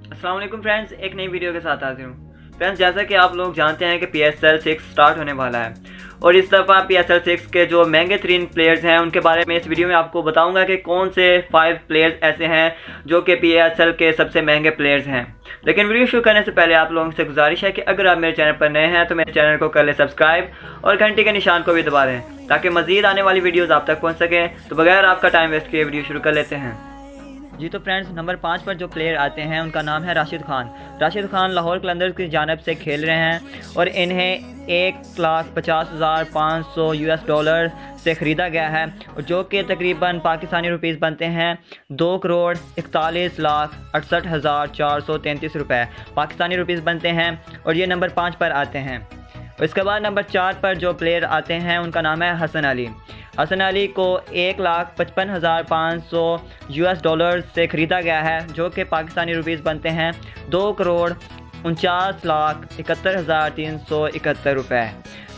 अस्सलाम वालेकुम फ्रेंड्स, एक नई वीडियो के साथ हाजिर हूँ। फ्रेंड्स, जैसा कि आप लोग जानते हैं कि PSL 6 स्टार्ट होने वाला है और इस दफ़ा PSL 6 के जो महंगे तरीन प्लेयर्स हैं उनके बारे में इस वीडियो में आपको बताऊंगा कि कौन से 5 प्लेयर्स ऐसे हैं जो कि PSL के सबसे महंगे प्लेयर्स हैं। लेकिन वीडियो शुरू करने से पहले आप लोगों से गुजारिश है कि अगर आप मेरे चैनल पर नए हैं तो मेरे चैनल को कर लें सब्सक्राइब और घंटी के निशान को भी दबा दें ताकि मज़ीद आने वाली वीडियोज़ आप तक पहुँच सकें। तो बगैर आपका टाइम वेस्ट किए वीडियो शुरू कर लेते हैं। जी तो फ्रेंड्स, नंबर 5 पर जो प्लेयर आते हैं उनका नाम है राशिद खान। राशिद खान लाहौर कलंदर्स की जानब से खेल रहे हैं और इन्हें $1,50,500 US से ख़रीदा गया है, जो कि तकरीबन पाकिस्तानी रुपीस बनते हैं 2,41,68,433 रुपये पाकिस्तानी रुपीस बनते हैं और ये नंबर 5 पर आते हैं। इसके बाद नंबर 4 पर जो प्लेयर आते हैं उनका नाम है हसन अली। हसन अली को $1,55,500 US से ख़रीदा गया है, जो कि पाकिस्तानी रुपीस बनते हैं 2,49,71,371 रुपये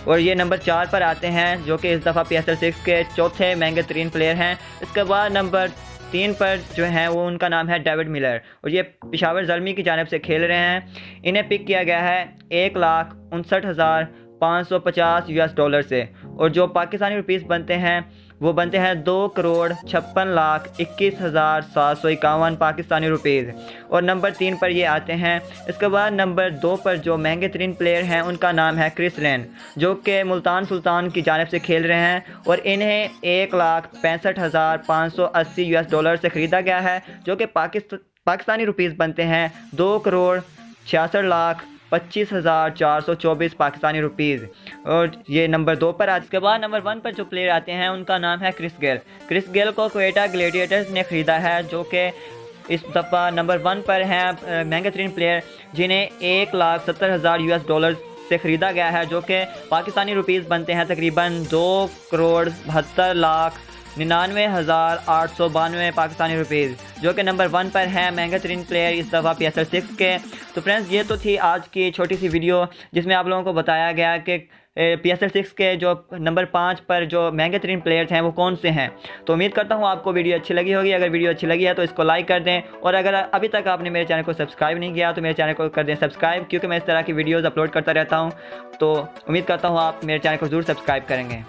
और ये नंबर 4 पर आते हैं, जो कि इस दफ़ा PSL 6 के चौथे महंगे तरीन प्लेयर हैं। इसके बाद नंबर 3 पर जो हैं वो उनका नाम है डेविड मिलर और ये पेशावर ज़ल्मी की जानब से खेल रहे हैं। इन्हें पिक किया गया है $1,59,550 US से और जो पाकिस्तानी रुपीस बनते हैं वो बनते हैं 2,56,21,751 पाकिस्तानी रुपीज़ और नंबर 3 पर ये आते हैं। इसके बाद नंबर 2 पर जो महंगे तरीन प्लेयर हैं उनका नाम है क्रिस लेन, जो कि मुल्तान सुल्तान की जानब से खेल रहे हैं और इन्हें $1,65,580 US से ख़रीदा गया है, जो कि पाकिस्तानी रुपीस बनते हैं 2,66,25,424 पाकिस्तानी रुपीज़ और ये नंबर 2 पर आते। इसके बाद नंबर 1 पर जो प्लेयर आते हैं उनका नाम है क्रिस गेल। क्रिस गेल को क्वेटा ग्लेडिएटर्स ने ख़रीदा है, जो कि इस दफ़ा नंबर 1 पर हैं महंगे तरीन प्लेयर, जिन्हें $1,70,000 US से ख़रीदा गया है, जो कि पाकिस्तानी रुपीस बनते हैं तकरीबन 2,72,99,892 पाकिस्तानी रुपीज़, जो कि नंबर 1 पर है महंगे तरीन प्लेयर इस दफ़ा PSL 6 के। तो फ्रेंड्स, ये तो थी आज की छोटी सी वीडियो जिसमें आप लोगों को बताया गया कि PSL 6 के जो नंबर 5 पर जो महंगे तरीन प्लेयर्स हैं वो कौन से हैं। तो उम्मीद करता हूँ आपको वीडियो अच्छी लगी होगी। अगर वीडियो अच्छी लगी है तो इसको लाइक कर दें और अगर अभी तक आपने मेरे चैनल को सब्सक्राइब नहीं किया तो मेरे चैनल को कर दें सब्सक्राइब, क्योंकि मैं इस तरह की वीडियोज़ अपलोड करता रहता हूँ। तो उम्मीद करता हूँ आप मेरे चैनल को ज़रूर सब्सक्राइब करेंगे।